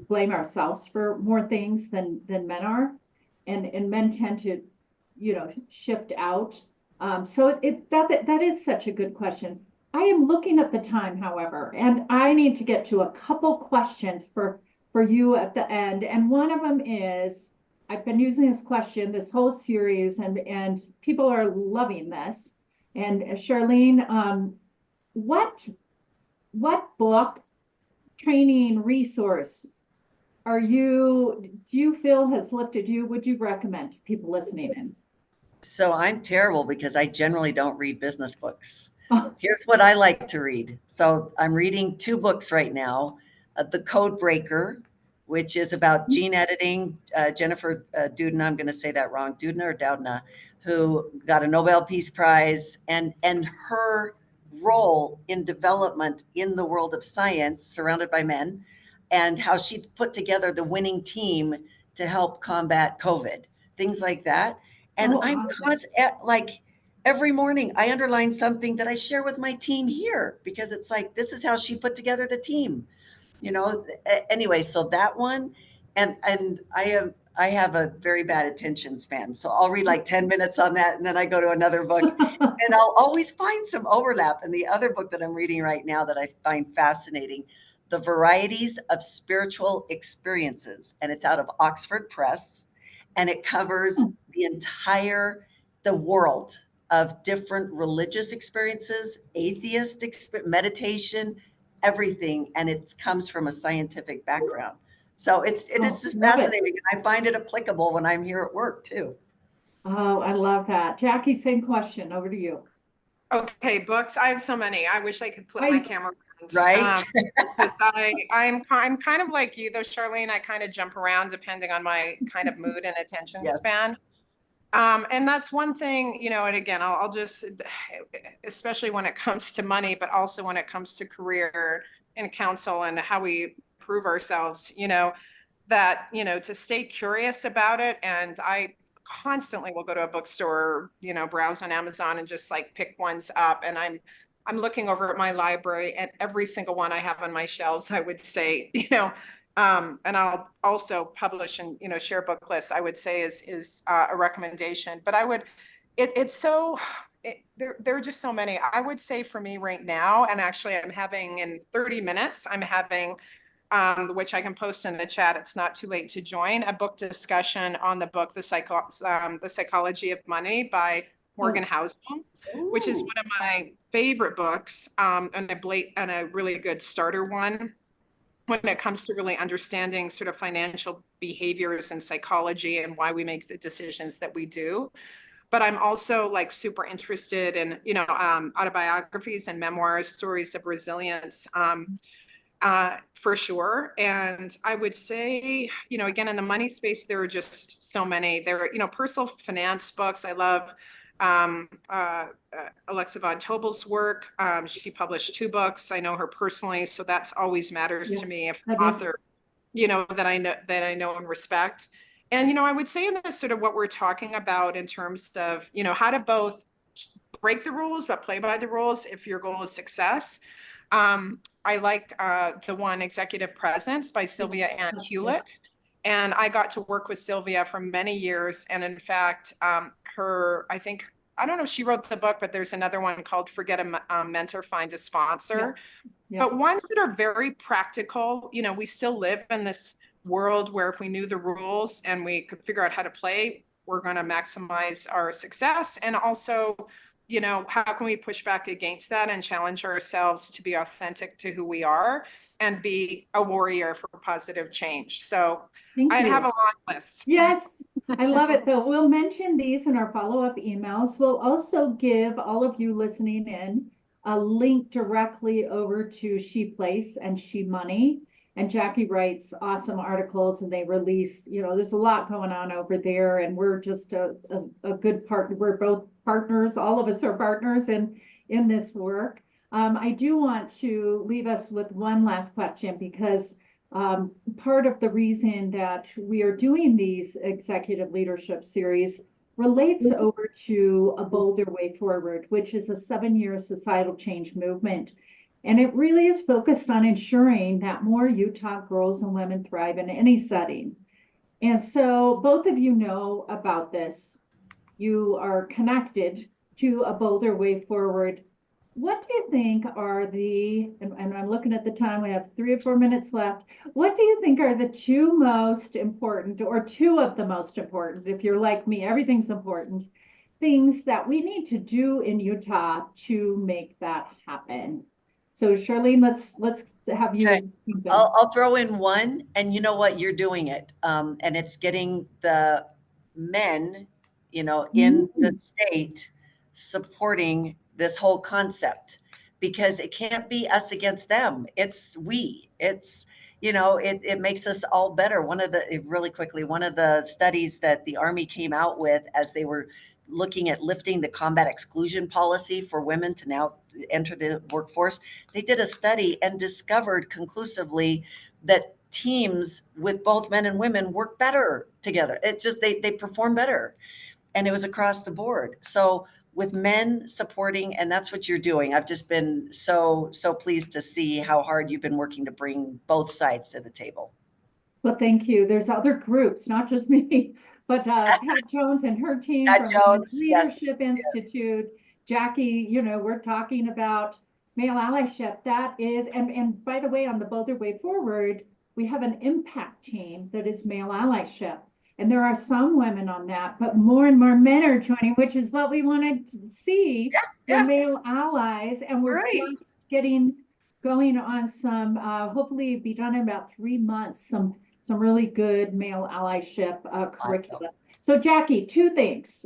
S1: blame ourselves for more things than men are. And men tend to, shift out. So that is such a good question. I am looking at the time, however, and I need to get to a couple questions for you at the end. And one of them is, I've been using this question this whole series, and people are loving this. And Sharlene, what book, training, resource do you feel has lifted you? Would you recommend to people listening in?
S3: So I'm terrible because I generally don't read business books.
S1: Oh.
S3: Here's what I like to read. So I'm reading 2 books right now. The Code Breaker, which is about gene editing. Jennifer Doudna, I'm going to say that wrong, Doudna or Doudna, who got a Nobel Peace Prize, and her role in development in the world of science, surrounded by men, and how she put together the winning team to help combat COVID, things like that. And I'm like every morning I underline something that I share with my team here, because it's like, this is how she put together the team. Anyway, so that one, and I have a very bad attention span, so I'll read like 10 minutes on that, and then I go to another book, and I'll always find some overlap. And the other book that I'm reading right now that I find fascinating, The Varieties of Spiritual Experiences, and it's out of Oxford Press, and it covers the world of different religious experiences, atheist meditation, everything, and it comes from a scientific background. So it is just fascinating, and I find it applicable when I'm here at work too.
S1: Oh, I love that. Jacki, same question. Over to you.
S2: Okay, books. I have so many. I wish I could flip my camera around.
S3: Right.
S2: I'm kind of like you though, Sharlene. I kind of jump around depending on my kind of mood and attention span. And that's one thing, and again, I'll just, especially when it comes to money, but also when it comes to career and counsel and how we prove ourselves, that, to stay curious about it. And I constantly will go to a bookstore, browse on Amazon and just like pick ones up. And I'm looking over at my library, and every single one I have on my shelves, I would say, and I'll also publish and, share book lists, I would say is a recommendation. But it's so there are just so many. I would say for me right now, and actually I'm having in 30 minutes, I'm having, which I can post in the chat. It's not too late to join a book discussion on the book, The Psychology of Money by Morgan Housel, which is one of my favorite books, and a really good starter one when it comes to really understanding sort of financial behaviors and psychology and why we make the decisions that we do. But I'm also like super interested in, autobiographies and memoirs, stories of resilience, for sure. And I would say, again, in the money space, there are just so many. There are, personal finance books. I love Alexa von Tobel's work. She published 2 books. I know her personally, so that's always matters to me. If an author, that I know and respect. And, I would say in this sort of what we're talking about in terms of, how to both break the rules, but play by the rules if your goal is success. I like the one Executive Presence by Sylvia Ann Hewlett. And I got to work with Sylvia for many years. And in fact, I don't know if she wrote the book, but there's another one called Forget a Mentor, Find a Sponsor. But ones that are very practical. We still live in this world where if we knew the rules and we could figure out how to play, we're going to maximize our success. And also, how can we push back against that and challenge ourselves to be authentic to who we are and be a warrior for positive change? So I have a long list.
S1: Yes, I love it. Though we'll mention these in our follow-up emails. We'll also give all of you listening in a link directly over to ShePlace and SheMoney. And Jacki writes awesome articles, and they release, there's a lot going on over there, and we're just a good partner. We're both partners. All of us are partners in this work. I do want to leave us with one last question, because part of the reason that we are doing these executive leadership series relates over to A Bolder Way Forward, which is a 7-year societal change movement. And it really is focused on ensuring that more Utah girls and women thrive in any setting. And so both of you know about this. You are connected to A Bolder Way Forward. What do you think are and I'm looking at the time, we have 3 or 4 minutes left. What do you think are the 2 most important, or 2 of the most important, if you're like me, everything's important, things that we need to do in Utah to make that happen? So Sharlene, let's have you.
S3: Okay. I'll throw in one, and you know what, you're doing it. And it's getting the men, in the state supporting this whole concept, because it can't be us against them. It's it makes us all better. One of the studies that the Army came out with as they were looking at lifting the combat exclusion policy for women to now enter the workforce, they did a study and discovered conclusively that teams with both men and women work better together. It just, they perform better. And it was across the board. So with men supporting, and that's what you're doing. I've just been so pleased to see how hard you've been working to bring both sides to the table.
S1: Well, thank you. There's other groups, not just me, but Pat Jones and her team
S3: Pat
S1: from
S3: Jones,
S1: Leadership
S3: yes,
S1: Institute. Jacki, we're talking about male allyship. That is, and by the way, on the Bolder Way Forward, we have an impact team that is male allyship. And there are some women on that, but more and more men are joining, which is what we wanted to see, the male allies. And we're just getting going on some, hopefully be done in about 3 months, some really good male allyship curriculum. Awesome. So Jacki, 2 things,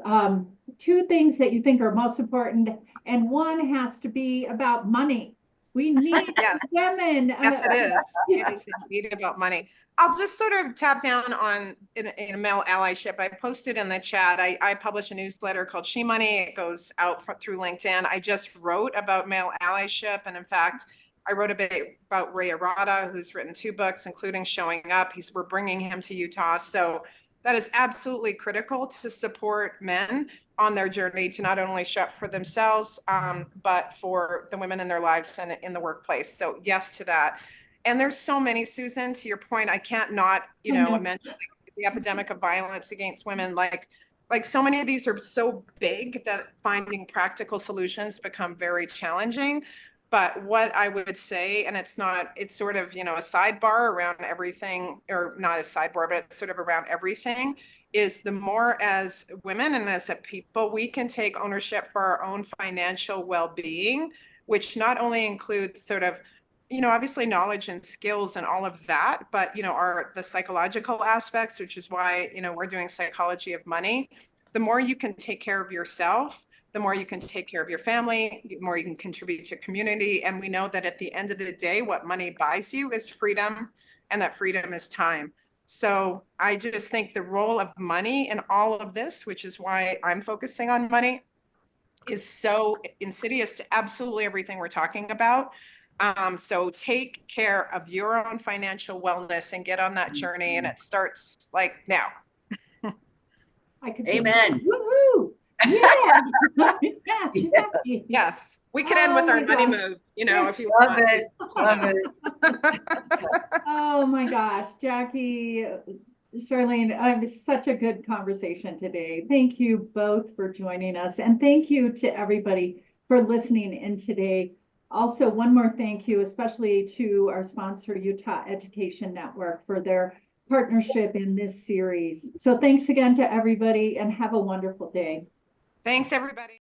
S1: 2 things that you think are most important, and one has to be about money. We need women.
S2: Yes, it is. It is indeed about money. I'll just sort of tap down on in male allyship. I posted in the chat. I publish a newsletter called SheMoney. It goes out through LinkedIn. I just wrote about male allyship, and in fact, I wrote a bit about Ray Arata, who's written 2 books, including Showing Up. We're bringing him to Utah. So that is absolutely critical to support men on their journey to not only show up for themselves, but for the women in their lives and in the workplace. So yes to that. And there's so many, Susan, to your point, I can't not, mention the epidemic of violence against women. Like like so many of these are so big that finding practical solutions become very challenging. But what I would say, and it's sort of, you know, a sidebar around everything, or not a sidebar, but it's sort of around everything, is the more as women and as a people, we can take ownership for our own financial well-being, which not only includes sort of, you know, obviously knowledge and skills and all of that, but, you know, the psychological aspects, which is why, you know, we're doing psychology of money. The more you can take care of yourself, the more you can take care of your family, the more you can contribute to community. And we know that at the end of the day, what money buys you is freedom, and that freedom is time. So I just think the role of money in all of this, which is why I'm focusing on money, is so insidious to absolutely everything we're talking about. So take care of your own financial wellness and get on that journey. And it starts like now.
S1: I could.
S3: Amen.
S1: Woohoo! Yeah. Jackie.
S2: Yes, we could end with
S1: Oh
S2: our
S1: my
S2: money
S1: gosh.
S2: move, you know, if you
S3: Love
S2: want.
S3: it. Love it.
S1: Oh my gosh, Jackie, Charlene, it was such a good conversation today. Thank you both for joining us, and thank you to everybody for listening in today. Also, one more thank you, especially to our sponsor, Utah Education Network, for their partnership in this series. So thanks again to everybody, and have a wonderful day.
S2: Thanks, everybody.